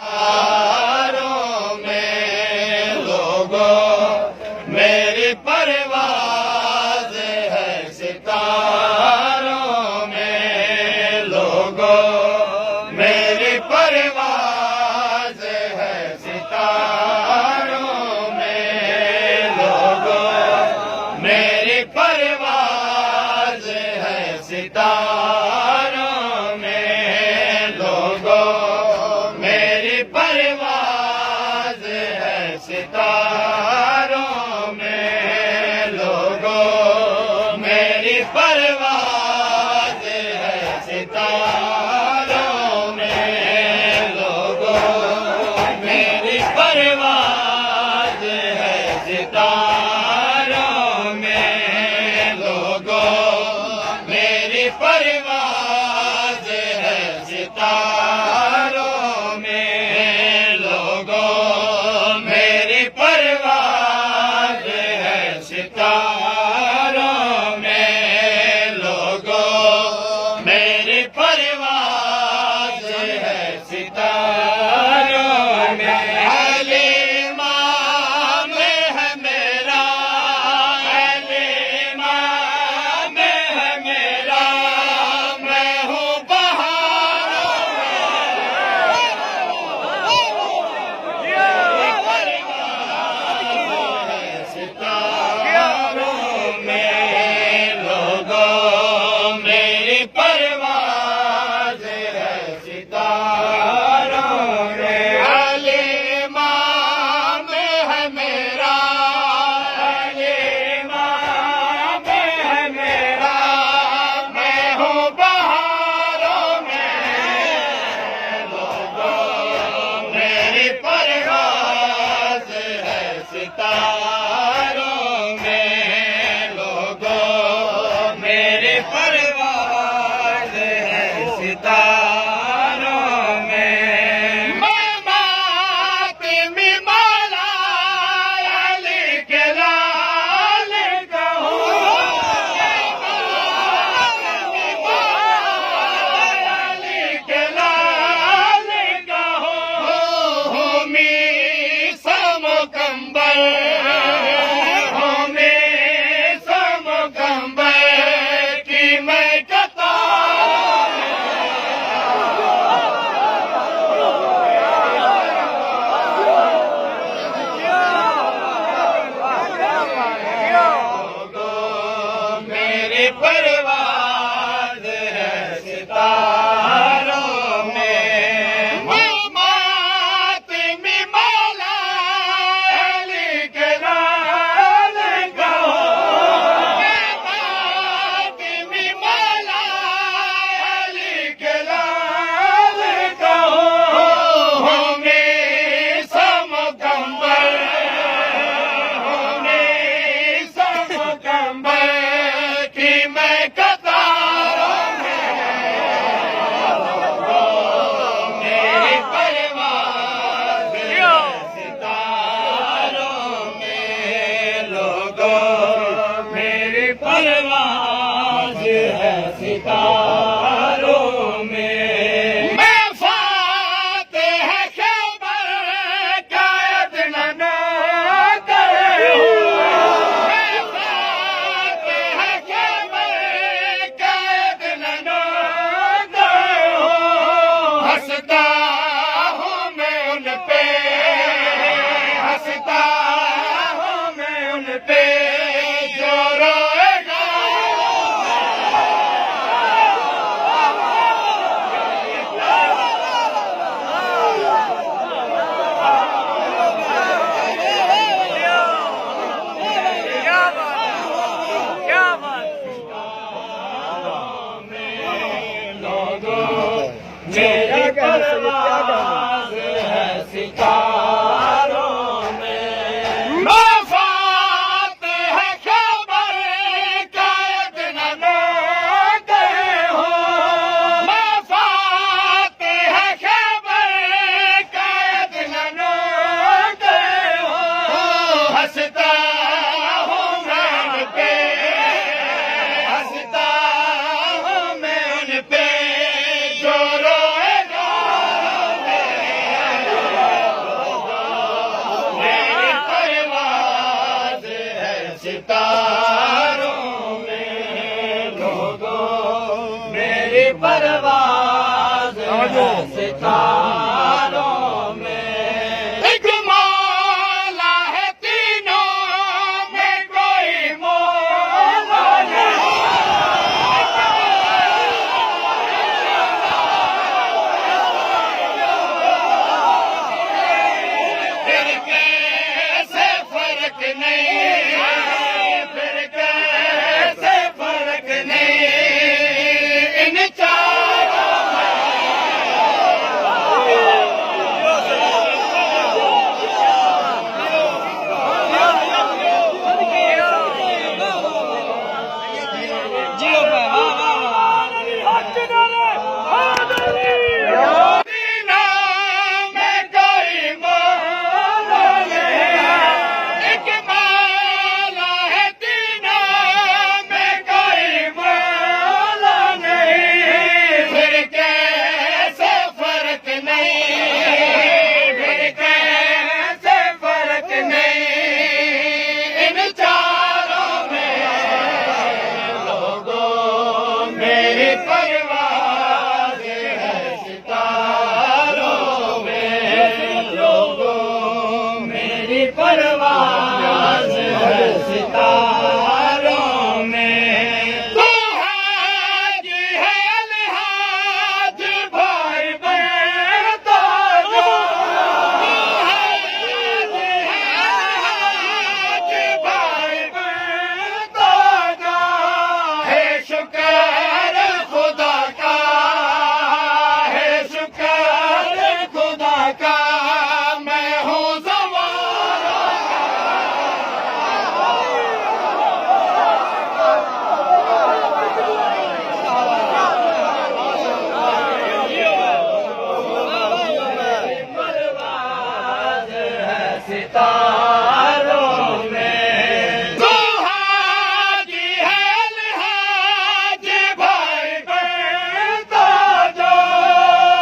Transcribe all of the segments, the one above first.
सितारों में लोगों मेरी परवाज़ है, सितारों में लोगों मेरी परवाज़ है, सितारों में लोगों मेरी परवाज़ है, सितारों में लोगों मेरी परवाज़ है, सितारों में लोगों मेरी परवाज़ है, सितारों में लोगों मेरी परवाज़ है, सितारों में लोगों मेरी परवाज़ है, सितारों में लोगों मेरी परवाज़ है, सितारों में लोगों मेरी परवाज़ है, सितारों में हलीमा में है मेरा, हलीमा में है मेरा, मैं हूँ बहारों में, सितारों में लोगों मेरी परवाज़ है, सितारों में हलीमा में है मेरा, हलीमा में है मेरा, मैं हूँ बहारों में लोगों मेरी परवाज़ है, सितारों में लोगों मेरी परवाज़ है, सितारों में मातिमी मौला अली के लाल कहूँ, मातिमी मौला अली के लाल कहूँ, होमी समकंबर, होमी समकंबर की मैं कतार लोगों मेरी परवाज़ है, सितारों में मातिमी मौला अली के लाल कहूँ, मातिमी मौला अली के लाल कहूँ, होमी समकंबर, होमी समकंबर की मैं कतारों में मेरी परवाज़ है, सितारों में लोगों मेरी परवाज़ है, सितारों में मैं फातिह खैबर का अदनान करे हूँ, मैं फातिह खैबर का अदनान करे हूँ, हंसता हूँ मैं उन पे, हंसता हूँ मैं उन पे जो रोएगा मेरी परवाज़ है, सितारों में सितारों में लोगों मेरी परवाज़ है सितारों में। एक मौला है तीनों में कोई मौला नहीं। फिर कैसे फर्क नहीं, फिर कैसे फर्क नहीं इन चारों में। परवाज़ है सितारों में। तू हाज है अलहाज भाई बहन ताजो, तू हाज है अलहाज भाई बहन ताजो। है शुक्र खुदा का, है शुक्र खुदा का मैं हूँ सितारों में। तू हाजी है अलहाज भाई बहन ताजो,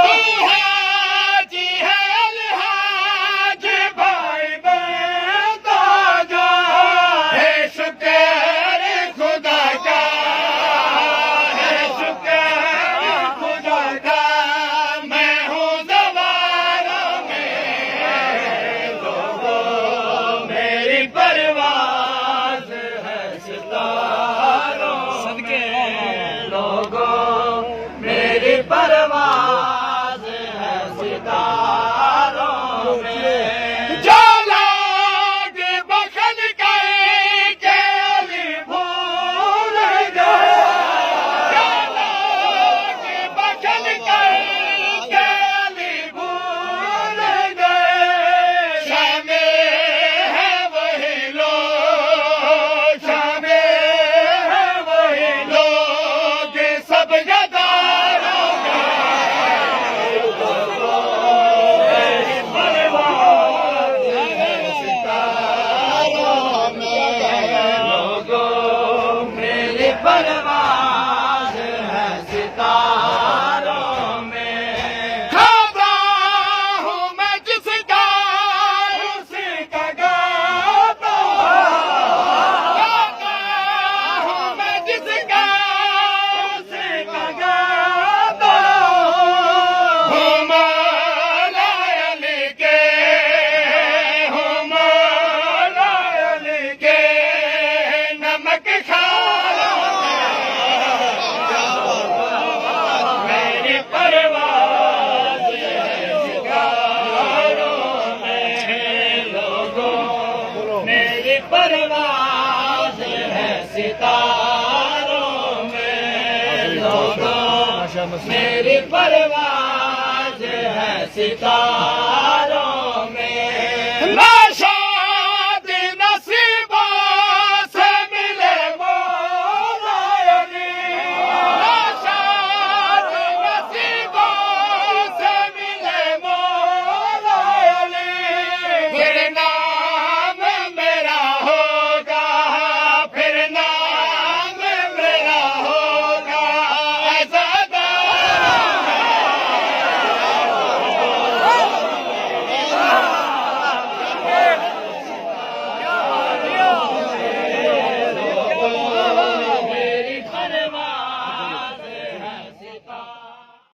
तू हाजी है अलहाज भाई बहन ताजो। है शुक्र खुदा का, है शुक्र खुदा का मैं हूँ ज़वारों में। मेरी परवाज़ है सितारों में लोगों, मेरी परवाज़ है सितारों में। जो लोग बखल गए के अली भूल गए, जो लोग बखल गए के अली भूल गए। शामिल है वही लोग, शामिल है वही लोग सब गदारों में। मेरी परवाज़ है सितारों में लोगों, मेरी परवाज़ है सितारों में। खाता हूँ मैं जिसका उसी का गाता हूँ, खाता हूँ मैं जिसका उसी का गाता हूँ। मौला अली के, हूँ मौला अली के नमक खारों में। मेरी परवाज़ है सितारों में लोगों, मेरी परवाज़ है सितारों में लोगों, मेरी परवाज़ है सितारों